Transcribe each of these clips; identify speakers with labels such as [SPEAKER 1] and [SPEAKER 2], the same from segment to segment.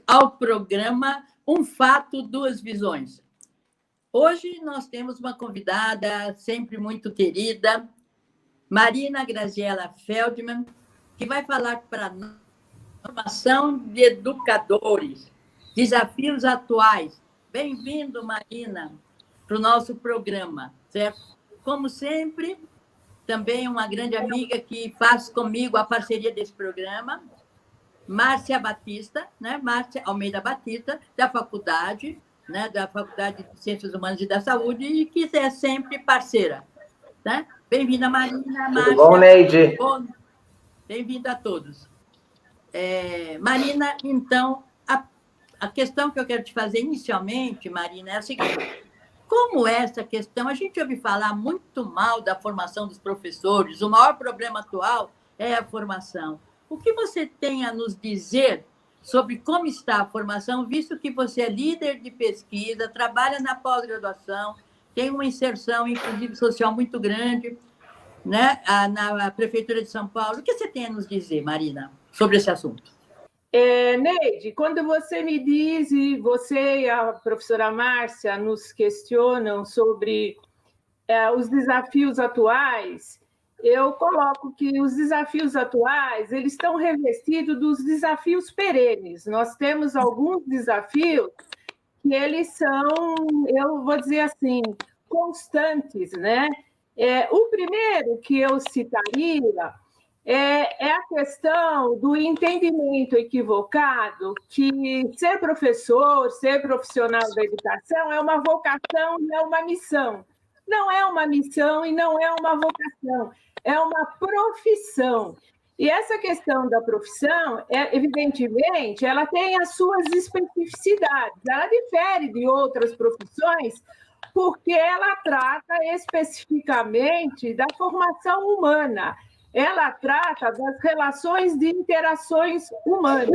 [SPEAKER 1] ao programa Um Fato, Duas Visões. Hoje nós temos uma convidada sempre muito querida, Marina Graziella Feldman, que vai falar para nós formação de educadores, desafios atuais. Bem-vindo, Marina, para o nosso programa, certo? Como sempre, também uma grande amiga que faz comigo a parceria desse programa, Márcia Batista, né? Márcia Almeida Batista, da faculdade, né? Da Faculdade de Ciências Humanas e da Saúde, e que é sempre parceira. Né? Bem-vinda, Marina. Márcia.
[SPEAKER 2] Tudo bom, Neide?
[SPEAKER 1] Bem-vinda a todos. Marina, então, a questão que eu quero te fazer inicialmente, Marina, é a seguinte: como essa questão, a gente ouve falar muito mal da formação dos professores, o maior problema atual é a formação. O que você tem a nos dizer sobre como está a formação, visto que você é líder de pesquisa, trabalha na pós-graduação, tem uma inserção, inclusive, social muito grande, né, na Prefeitura de São Paulo. O que você tem a nos dizer, Marina, sobre esse assunto?
[SPEAKER 3] Neide, quando você me diz, e você e a professora Márcia nos questionam sobre os desafios atuais, eu coloco que os desafios atuais eles estão revestidos dos desafios perenes. Nós temos alguns desafios que eles são, eu vou dizer assim, constantes, né? O primeiro que eu citaria é a questão do entendimento equivocado que ser professor, ser profissional da educação é uma vocação e é uma missão. Não é uma missão e não é uma vocação, é uma profissão. E essa questão da profissão, evidentemente, ela tem as suas especificidades, ela difere de outras profissões, porque ela trata especificamente da formação humana, ela trata das relações de interações humanas.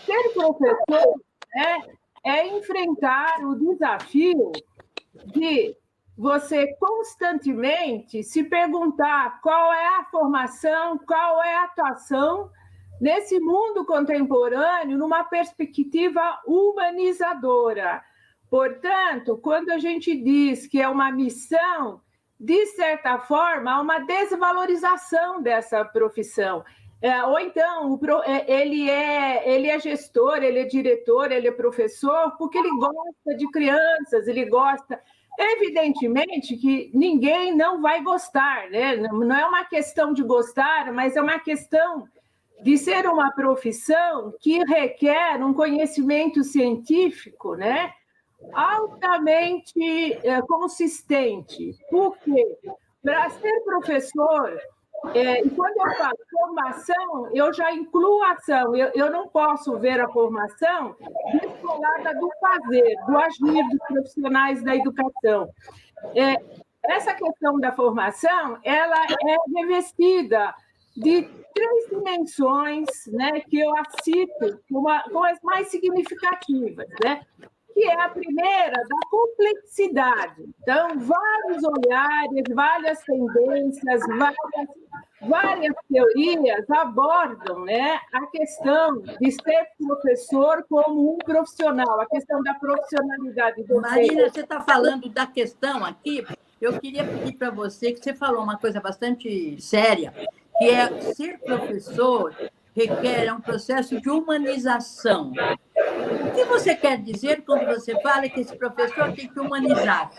[SPEAKER 3] Ser professor é enfrentar o desafio de você constantemente se perguntar qual é a formação, qual é a atuação nesse mundo contemporâneo, numa perspectiva humanizadora. Portanto, quando a gente diz que é uma missão, de certa forma, há uma desvalorização dessa profissão. Ou então, ele é gestor, ele é diretor, ele é professor, porque ele gosta de crianças, ele gosta... Evidentemente que ninguém não vai gostar, né? Não é uma questão de gostar, mas é uma questão de ser uma profissão que requer um conhecimento científico, né? Altamente consistente. Por quê? Para ser professor, e quando eu falo formação, eu já incluo a ação. Eu não posso ver a formação descolada do fazer, do agir dos profissionais da educação. Essa questão da formação, ela é revestida de 3 dimensões, né, que eu a cito como as mais significativas, né? Que é a primeira, da complexidade. Então, vários olhares, várias tendências, várias teorias abordam, né, a questão de ser professor como um profissional, a questão da profissionalidade do
[SPEAKER 1] Marina, você está falando da questão aqui, eu queria pedir para você, que você falou uma coisa bastante séria, que é ser professor requer um processo de humanização. O que você quer dizer quando você fala que esse professor tem que humanizar?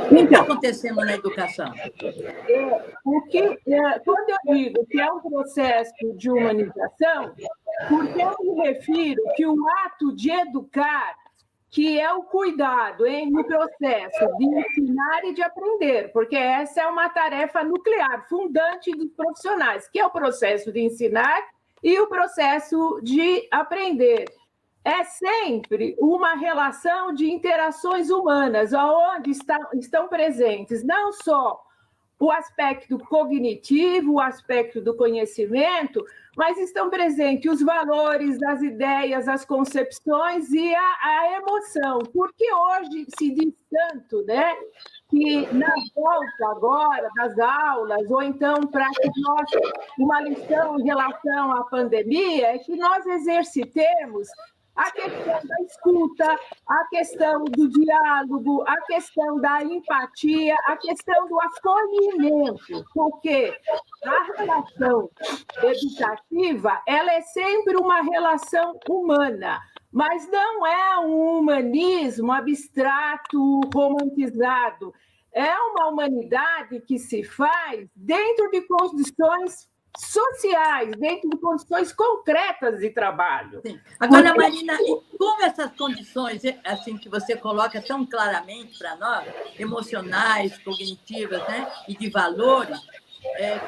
[SPEAKER 1] O que está acontecendo na educação?
[SPEAKER 3] Quando eu digo que é um processo de humanização, porque eu me refiro que o ato de educar, que é o cuidado no processo de ensinar e de aprender, porque essa é uma tarefa nuclear, fundante dos profissionais, que é o processo de ensinar e o processo de aprender. É sempre uma relação de interações humanas, onde estão presentes não só o aspecto cognitivo, o aspecto do conhecimento, mas estão presentes os valores, as ideias, as concepções e a emoção, porque hoje se diz tanto, né, que na volta agora das aulas, ou então para que nós, uma lição em relação à pandemia, é que nós exercitemos a questão da escuta, a questão do diálogo, a questão da empatia, a questão do acolhimento, porque a relação educativa, ela é sempre uma relação humana, mas não é um humanismo abstrato, romantizado. É uma humanidade que se faz dentro de condições sociais, dentro de condições concretas de trabalho.
[SPEAKER 1] Sim. Agora, Marina, e como essas condições, assim, que você coloca tão claramente para nós, emocionais, cognitivas, né, e de valores,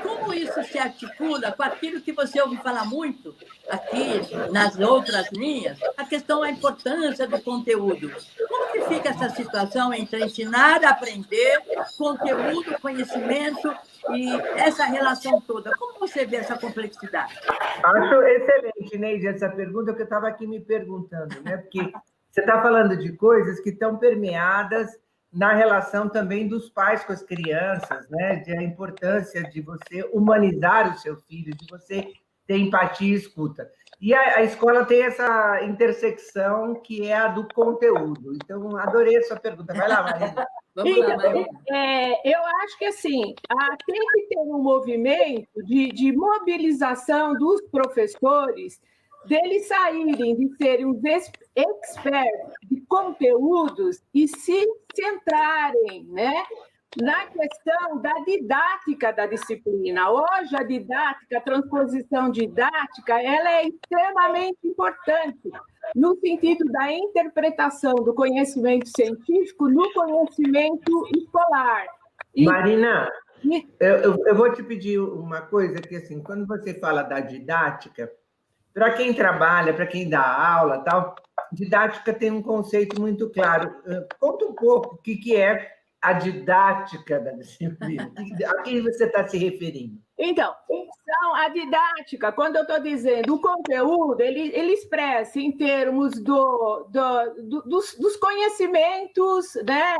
[SPEAKER 1] como isso se articula com aquilo que você ouve falar muito aqui nas outras linhas, a questão da importância do conteúdo. Como que fica essa situação entre ensinar, aprender, conteúdo, conhecimento e essa relação toda? Como você vê essa complexidade?
[SPEAKER 2] Acho excelente, Neide, essa pergunta que eu estava aqui me perguntando, né? Porque você está falando de coisas que estão permeadas na relação também dos pais com as crianças, né? De a importância de você humanizar o seu filho, de você ter empatia e escuta. E a escola tem essa intersecção que é a do conteúdo. Então, adorei a sua pergunta. Vai lá, Marina.
[SPEAKER 1] Vamos lá, Marina.
[SPEAKER 3] Eu acho que assim, tem que ter um movimento de mobilização dos professores, deles saírem de serem os experts de conteúdos e se centrarem, né, na questão da didática da disciplina. Hoje, a didática, a transposição didática, ela é extremamente importante no sentido da interpretação do conhecimento científico no conhecimento escolar.
[SPEAKER 2] Marina, eu vou te pedir uma coisa, que assim, quando você fala da didática, para quem trabalha, para quem dá aula, tal, didática tem um conceito muito claro. Conta um pouco o que é a didática da disciplina. A quem você está se referindo?
[SPEAKER 3] Então, a didática, quando eu estou dizendo o conteúdo, ele expressa em termos dos conhecimentos, né?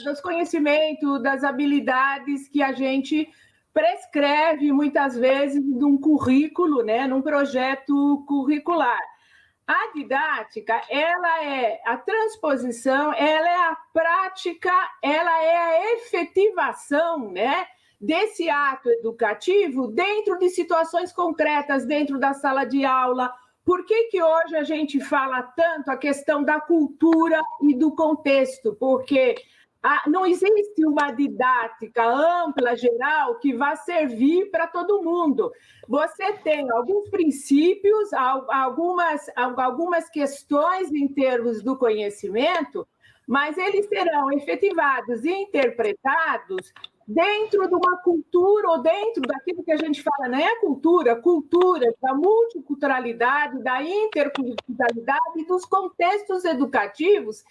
[SPEAKER 3] Dos conhecimentos, das habilidades que a gente prescreve muitas vezes num currículo, né? Num projeto curricular. A didática, ela é a transposição, ela é a prática, ela é a efetivação, né, desse ato educativo dentro de situações concretas, dentro da sala de aula. Por que hoje a gente fala tanto a questão da cultura e do contexto? Porque não existe uma didática ampla, geral, que vá servir para todo mundo. Você tem alguns princípios, algumas questões em termos do conhecimento, mas eles serão efetivados e interpretados dentro de uma cultura ou dentro daquilo que a gente fala, não é cultura da multiculturalidade, da interculturalidade e dos contextos educativos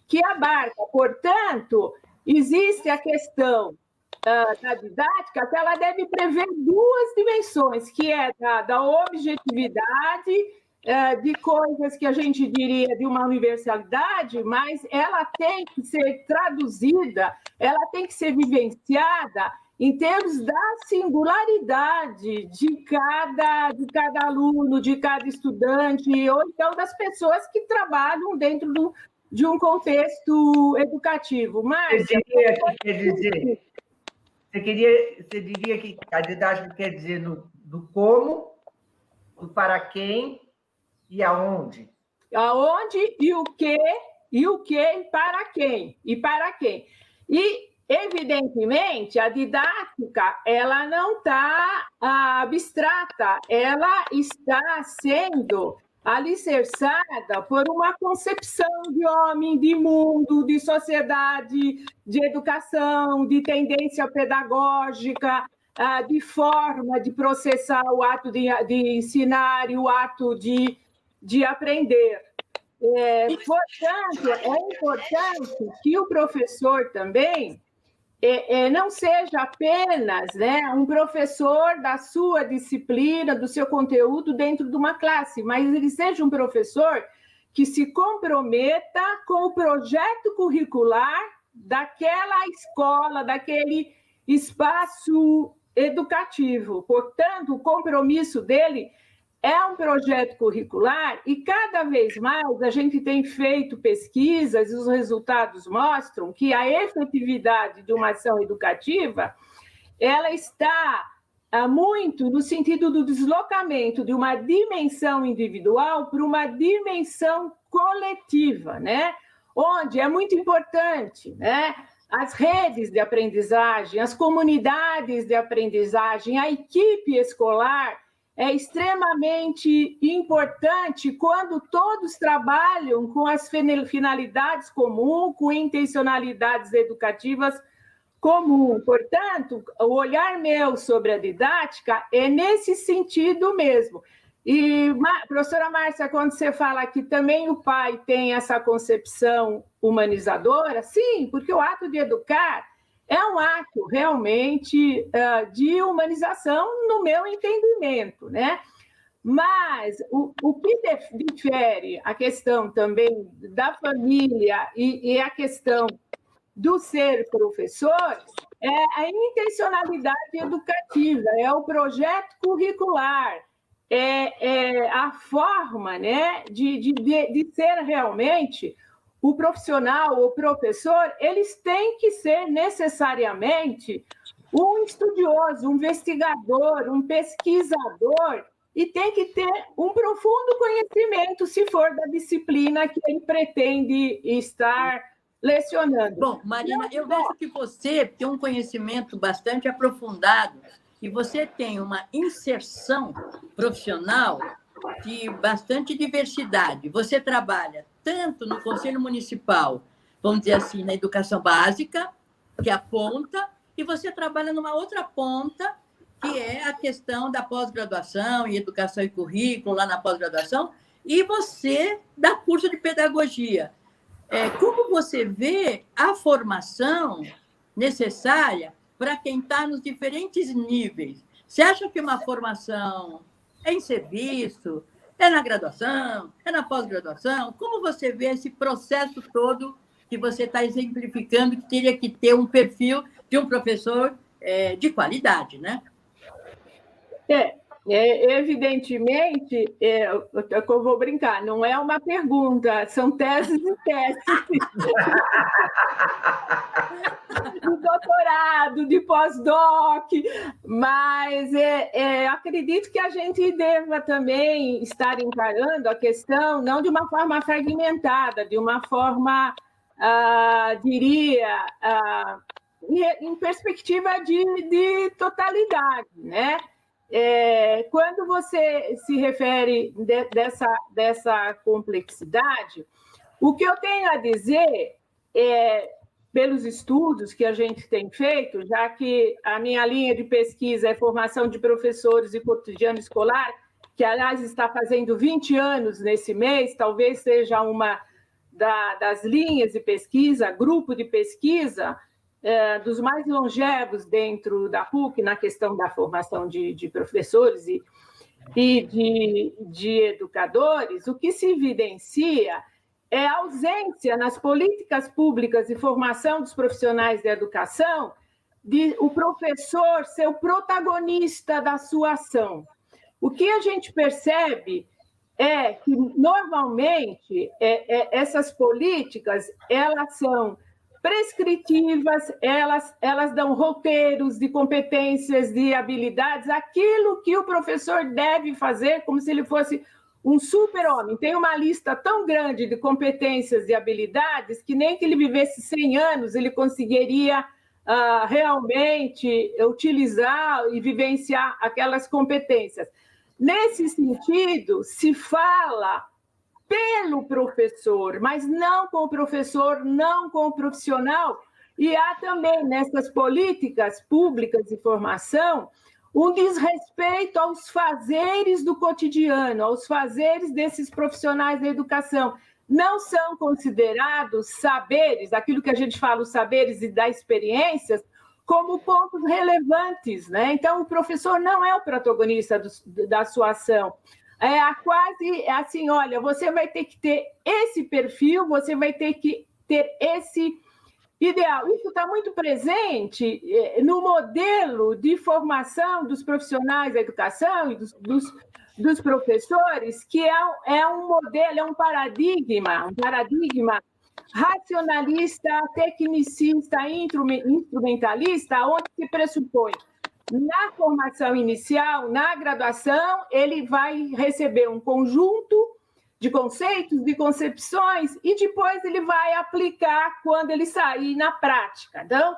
[SPEAKER 3] que abarca. Portanto, existe a questão da didática, que ela deve prever duas dimensões, que é da objetividade, de coisas que a gente diria de uma universalidade, mas ela tem que ser traduzida, ela tem que ser vivenciada em termos da singularidade de cada aluno, de cada estudante, ou então das pessoas que trabalham dentro de um contexto educativo. Mas
[SPEAKER 2] você diria que a didática quer dizer do como, do para quem e aonde?
[SPEAKER 3] Aonde e o que e para quem. E, evidentemente, a didática ela não está abstrata, ela está sendo alicerçada por uma concepção de homem, de mundo, de sociedade, de educação, de tendência pedagógica, de forma de processar o ato de ensinar e o ato de aprender. Portanto, é importante que o professor também não seja apenas, né, um professor da sua disciplina, do seu conteúdo dentro de uma classe, mas ele seja um professor que se comprometa com o projeto curricular daquela escola, daquele espaço educativo. Portanto, o compromisso dele é um projeto curricular e cada vez mais a gente tem feito pesquisas e os resultados mostram que a efetividade de uma ação educativa ela está muito no sentido do deslocamento de uma dimensão individual para uma dimensão coletiva, né? Onde é muito importante, né? As redes de aprendizagem, as comunidades de aprendizagem, a equipe escolar é extremamente importante quando todos trabalham com as finalidades comuns, com intencionalidades educativas comuns. Portanto, o olhar meu sobre a didática é nesse sentido mesmo. E, professora Márcia, quando você fala que também o pai tem essa concepção humanizadora, sim, porque o ato de educar é um ato realmente de humanização, no meu entendimento, né? Mas o que difere a questão também da família e a questão do ser professor é a intencionalidade educativa, é o projeto curricular, é a forma, né, de ser realmente o profissional, o professor, eles têm que ser necessariamente um estudioso, um investigador, um pesquisador, e tem que ter um profundo conhecimento, se for da disciplina que ele pretende estar lecionando.
[SPEAKER 1] Bom, Marina, eu vejo que você tem um conhecimento bastante aprofundado e você tem uma inserção profissional de bastante diversidade. Você trabalha tanto no Conselho Municipal, vamos dizer assim, na educação básica, que é a ponta, e você trabalha numa outra ponta, que é a questão da pós-graduação e educação e currículo lá na pós-graduação, e você dá curso de pedagogia. Como você vê a formação necessária para quem está nos diferentes níveis? Você acha que uma formação é em serviço, é na graduação, é na pós-graduação? Como você vê esse processo todo que você está exemplificando, que teria que ter um perfil de um professor de qualidade, né?
[SPEAKER 3] Evidentemente, eu vou brincar, não é uma pergunta, são teses e testes. De doutorado, de pós-doc, mas acredito que a gente deva também estar encarando a questão não de uma forma fragmentada, de uma forma, diria, em perspectiva de totalidade, né? Quando você se refere dessa complexidade, o que eu tenho a dizer pelos estudos que a gente tem feito, já que a minha linha de pesquisa é formação de professores e cotidiano escolar, que, aliás, está fazendo 20 anos nesse mês, talvez seja uma das linhas de pesquisa, grupo de pesquisa, dos mais longevos dentro da PUC, na questão da formação de professores e de educadores. O que se evidencia é a ausência nas políticas públicas de formação dos profissionais da educação de o professor ser o protagonista da sua ação. O que a gente percebe é que, normalmente, essas políticas elas são prescritivas, elas dão roteiros de competências, de habilidades, aquilo que o professor deve fazer como se ele fosse um super-homem. Tem uma lista tão grande de competências e habilidades que nem que ele vivesse 100 anos ele conseguiria realmente utilizar e vivenciar aquelas competências. Nesse sentido, se fala pelo professor, mas não com o professor, não com o profissional, e há também nessas políticas públicas de formação um desrespeito aos fazeres do cotidiano, aos fazeres desses profissionais da educação. Não são considerados saberes, aquilo que a gente fala, os saberes e das experiências, como pontos relevantes, né? Então, o professor não é o protagonista da sua ação. Quase assim, olha, você vai ter que ter esse perfil, você vai ter que ter esse ideal. Isso está muito presente no modelo de formação dos profissionais da educação e dos professores, que é um modelo, é um paradigma racionalista, tecnicista, instrumentalista, onde se pressupõe na formação inicial, na graduação, ele vai receber um conjunto de conceitos, de concepções, e depois ele vai aplicar quando ele sair na prática. Então,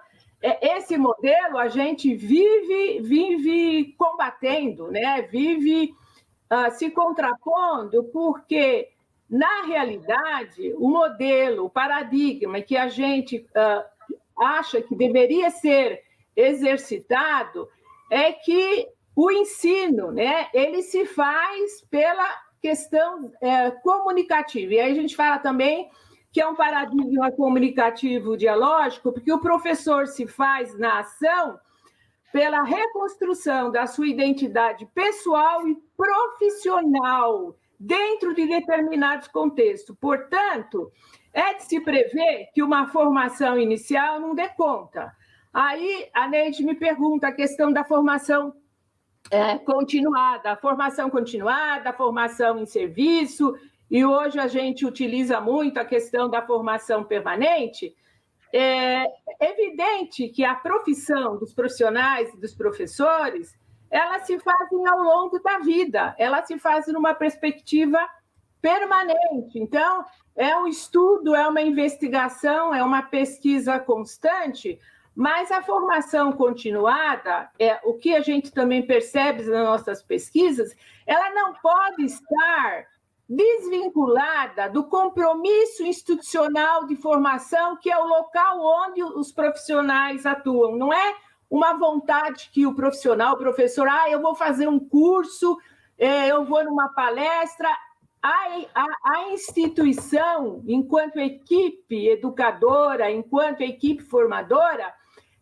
[SPEAKER 3] esse modelo a gente vive combatendo, né? Vive se contrapondo, porque, na realidade, o modelo, o paradigma que a gente acha que deveria ser exercitado é que o ensino, né, ele se faz pela questão comunicativa. E aí a gente fala também que é um paradigma comunicativo dialógico, porque o professor se faz na ação pela reconstrução da sua identidade pessoal e profissional dentro de determinados contextos. Portanto, é de se prever que uma formação inicial não dê conta. Aí a Neide me pergunta a questão da formação continuada, a formação em serviço, e hoje a gente utiliza muito a questão da formação permanente. É evidente que a profissão dos profissionais e dos professores, elas se fazem ao longo da vida, elas se fazem numa perspectiva permanente. Então, é um estudo, é uma investigação, é uma pesquisa constante, mas a formação continuada, o que a gente também percebe nas nossas pesquisas, ela não pode estar desvinculada do compromisso institucional de formação, que é o local onde os profissionais atuam. Não é uma vontade que o professor, eu vou fazer um curso, eu vou numa palestra. A instituição, enquanto equipe educadora, enquanto equipe formadora,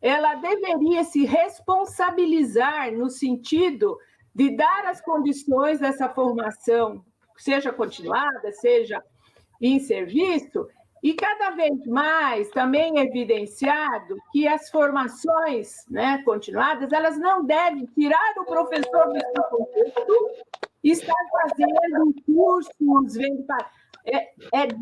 [SPEAKER 3] ela deveria se responsabilizar no sentido de dar as condições dessa formação, seja continuada, seja em serviço, e cada vez mais também é evidenciado que as formações, né, continuadas, elas não devem tirar o professor do seu contexto e estar fazendo cursos,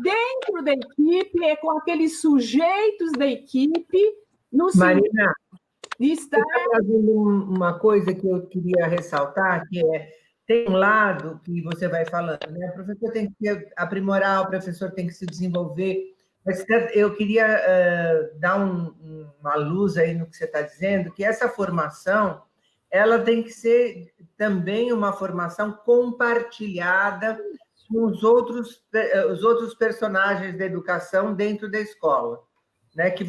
[SPEAKER 3] dentro da equipe, é com aqueles sujeitos da equipe, no
[SPEAKER 2] Marina,
[SPEAKER 3] está
[SPEAKER 2] fazendo uma coisa que eu queria ressaltar, que tem um lado que você vai falando, né? O professor tem que se aprimorar, o professor tem que se desenvolver, mas eu queria dar uma luz aí no que você está dizendo, que essa formação, ela tem que ser também uma formação compartilhada com os outros personagens da educação dentro da escola, né? Que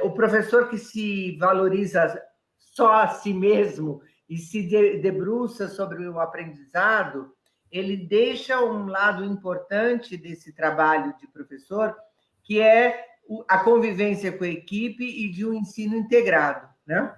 [SPEAKER 2] o professor que se valoriza só a si mesmo e se debruça sobre o aprendizado, ele deixa um lado importante desse trabalho de professor, que é a convivência com a equipe e de um ensino integrado, né?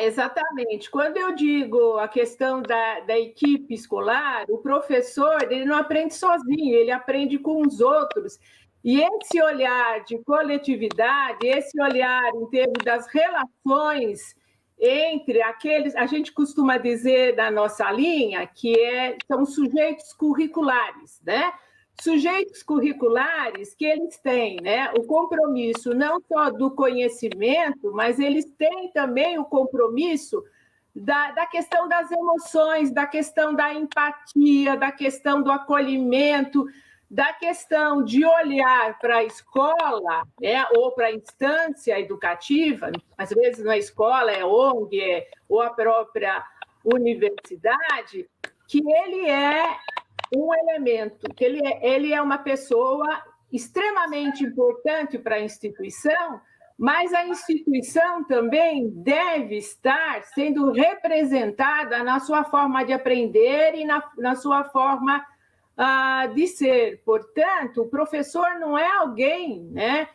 [SPEAKER 3] Exatamente. Quando eu digo a questão da equipe escolar, o professor ele não aprende sozinho, ele aprende com os outros. E esse olhar de coletividade, esse olhar em termos das relações entre aqueles, a gente costuma dizer da nossa linha, que são sujeitos curriculares, né? Sujeitos curriculares que eles têm, né, o compromisso não só do conhecimento, mas eles têm também o compromisso da questão das emoções, da questão da empatia, da questão do acolhimento, da questão de olhar para a escola, né, ou para a instância educativa, às vezes na escola é ONG, ou a própria universidade, que ele é um elemento, que ele é uma pessoa extremamente importante para a instituição, mas a instituição também deve estar sendo representada na sua forma de aprender e na sua forma de ser. Portanto, o professor não é alguém, né,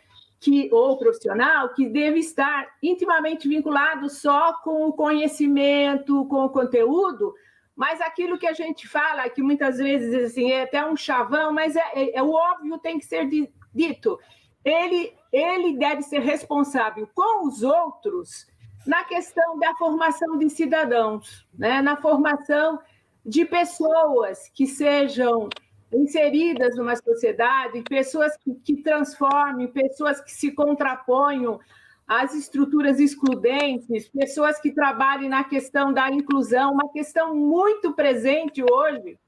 [SPEAKER 3] ou profissional que deve estar intimamente vinculado só com o conhecimento, com o conteúdo, mas aquilo que a gente fala, que muitas vezes assim, é até um chavão, mas o óbvio tem que ser dito. ele deve ser responsável com os outros na questão da formação de cidadãos, né? Na formação de pessoas que sejam inseridas numa sociedade, pessoas que transformem, pessoas que se contraponham às estruturas excludentes, pessoas que trabalhem na questão da inclusão. Uma questão muito presente hoje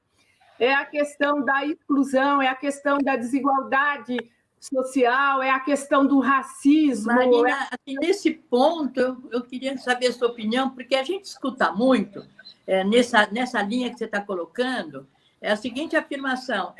[SPEAKER 3] é a questão da exclusão, é a questão da desigualdade social, é a questão do racismo.
[SPEAKER 1] Marina, assim, nesse ponto, eu queria saber a sua opinião, porque a gente escuta muito, nessa linha que você está colocando, é a seguinte afirmação: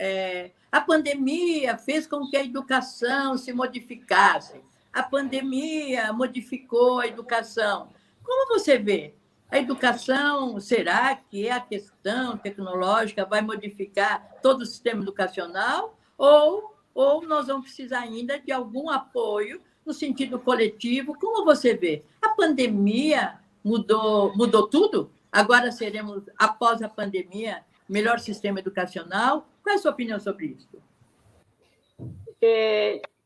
[SPEAKER 1] a pandemia fez com que a educação se modificasse, a pandemia modificou a educação. Como você vê? A educação, será que a questão tecnológica vai modificar todo o sistema educacional? Ou nós vamos precisar ainda de algum apoio no sentido coletivo? Como você vê? A pandemia mudou tudo? Agora seremos, após a pandemia, melhor sistema educacional? Qual é a sua opinião sobre isso?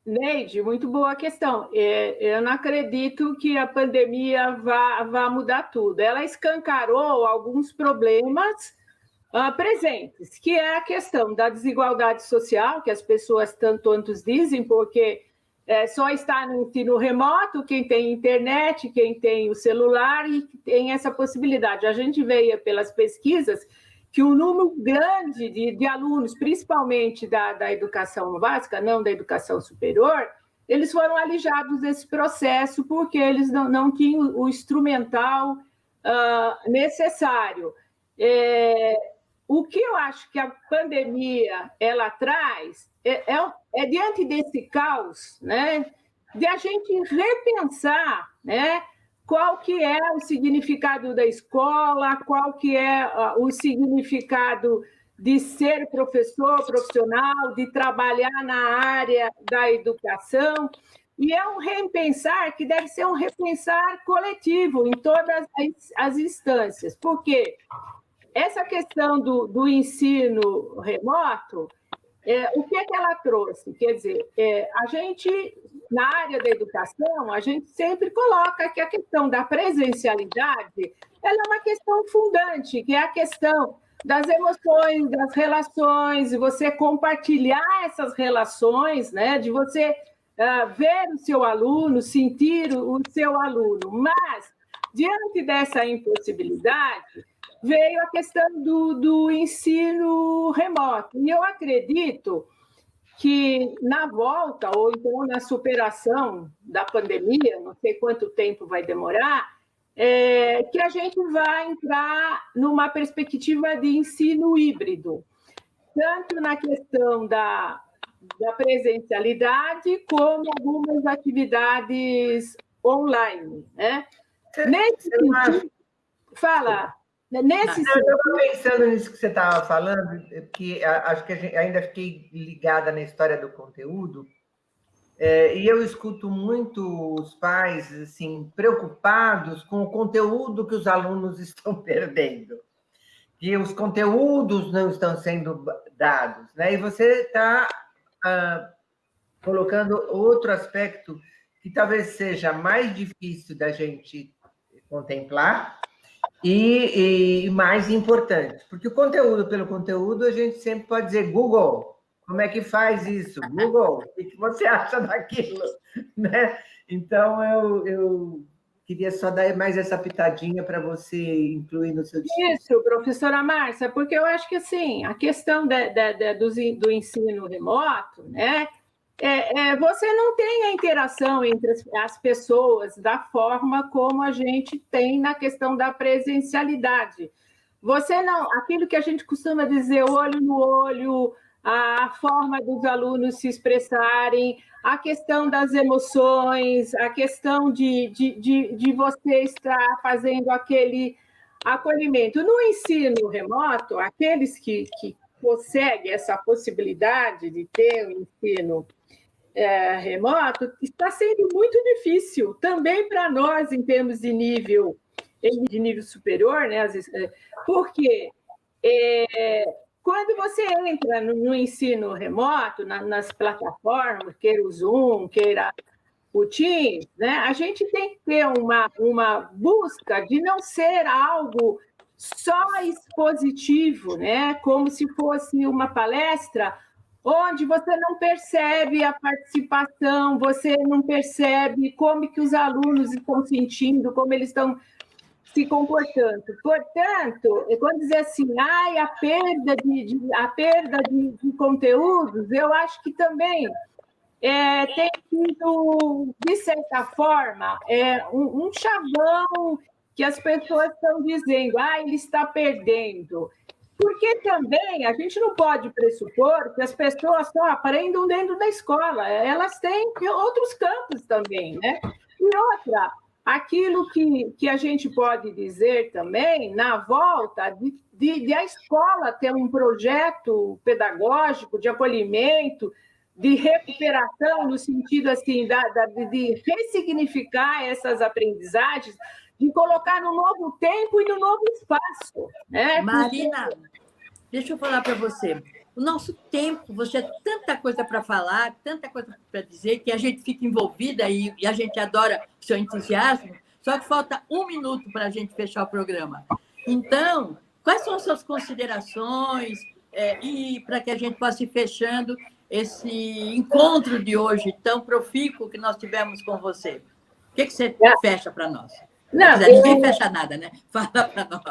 [SPEAKER 3] Neide, muito boa a questão. Eu não acredito que a pandemia vá mudar tudo. Ela escancarou alguns problemas presentes, que é a questão da desigualdade social, que as pessoas tantos dizem, porque só está no ensino remoto quem tem internet, quem tem o celular e tem essa possibilidade. A gente veio pelas pesquisas que um número grande de alunos, principalmente da educação básica, não da educação superior, eles foram alijados desse processo porque eles não tinham o instrumental necessário. O que eu acho que a pandemia ela traz é diante desse caos, né, de a gente repensar, né, qual que é o significado da escola, qual que é o significado de ser professor profissional, de trabalhar na área da educação. E é um repensar que deve ser um repensar coletivo em todas as instâncias, porque essa questão do ensino remoto, o que é que ela trouxe? Quer dizer, a gente, na área da educação, a gente sempre coloca que a questão da presencialidade ela é uma questão fundante, que é a questão das emoções, das relações, de você compartilhar essas relações, né? De você ver o seu aluno, sentir o seu aluno. Mas, diante dessa impossibilidade, veio a questão do ensino remoto. E eu acredito que na volta, ou então na superação da pandemia, não sei quanto tempo vai demorar, que a gente vai entrar numa perspectiva de ensino híbrido, tanto na questão da presencialidade, como algumas atividades online, né? Nesse sentido, fala...
[SPEAKER 2] Eu estou pensando nisso que você estava falando, que acho que ainda fiquei ligada na história do conteúdo, e eu escuto muito os pais assim, preocupados com o conteúdo que os alunos estão perdendo, que os conteúdos não estão sendo dados, né? E você está colocando outro aspecto que talvez seja mais difícil da gente contemplar, e mais importante, porque o conteúdo pelo conteúdo, a gente sempre pode dizer, Google, como é que faz isso? Google, o que você acha daquilo? Né? Então, eu queria só dar mais essa pitadinha para você incluir no seu discurso.
[SPEAKER 3] Isso, professora Márcia, porque eu acho que assim, a questão do ensino remoto, né? Você não tem a interação entre as pessoas da forma como a gente tem na questão da presencialidade. Você não, aquilo que a gente costuma dizer, olho no olho, a forma dos alunos se expressarem, a questão das emoções, a questão de você estar fazendo aquele acolhimento. No ensino remoto, aqueles que conseguem essa possibilidade de ter um ensino remoto, está sendo muito difícil, também para nós, em termos de nível superior, né? Porque quando você entra no ensino remoto, nas plataformas, queira o Zoom, queira o Teams, né, a gente tem que ter uma busca de não ser algo só expositivo, né, como se fosse uma palestra onde você não percebe a participação, você não percebe como que os alunos estão sentindo, como eles estão se comportando. Portanto, quando dizer assim, a perda de conteúdos, eu acho que também tem sido, de certa forma, um chavão que as pessoas estão dizendo, ele está perdendo. Porque também a gente não pode pressupor que as pessoas só aprendam dentro da escola, elas têm outros campos também, né? E outra, aquilo que a gente pode dizer também, na volta, de a escola ter um projeto pedagógico de acolhimento, de recuperação, no sentido assim, de ressignificar essas aprendizagens, de colocar no novo tempo e no novo espaço. Né?
[SPEAKER 1] Marina, deixa eu falar para você. O nosso tempo, você tem tanta coisa para falar, tanta coisa para dizer, que a gente fica envolvida e a gente adora o seu entusiasmo, só que falta 1 minuto para a gente fechar o programa. Então, quais são as suas considerações e para que a gente possa ir fechando esse encontro de hoje tão profícuo que nós tivemos com você? O que você fecha para nós? Não, ninguém fecha nada, né? Fala para nós.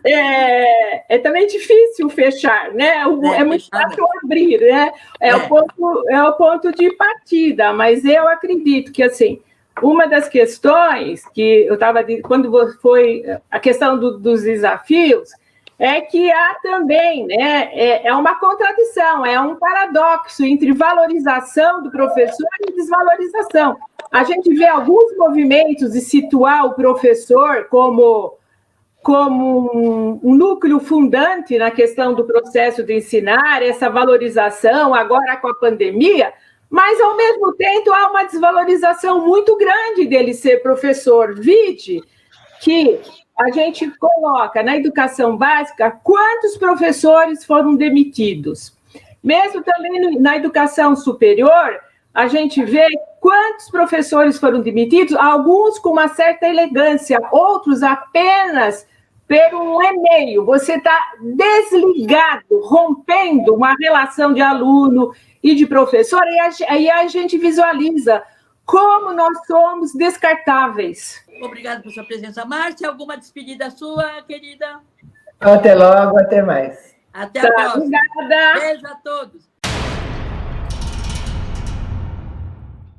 [SPEAKER 3] É também difícil fechar, né? É muito fácil abrir, né? É o ponto de partida, mas eu acredito que, assim, uma das questões que eu estava... Quando foi a questão dos desafios, é que há também, né, é uma contradição, é um paradoxo entre valorização do professor e desvalorização. A gente vê alguns movimentos de situar o professor como um núcleo fundante na questão do processo de ensinar, essa valorização agora com a pandemia, mas, ao mesmo tempo, há uma desvalorização muito grande dele ser professor. Vide que a gente coloca na educação básica quantos professores foram demitidos. Mesmo também na educação superior, a gente vê quantos professores foram demitidos, alguns com uma certa elegância, outros apenas por um e-mail. Você está desligado, rompendo uma relação de aluno e de professor, e aí a gente visualiza como nós somos descartáveis.
[SPEAKER 1] Obrigada por sua presença. Márcia, alguma despedida sua, querida?
[SPEAKER 2] Até logo, até mais.
[SPEAKER 1] Até a próxima.
[SPEAKER 3] Obrigada.
[SPEAKER 1] Beijo a todos.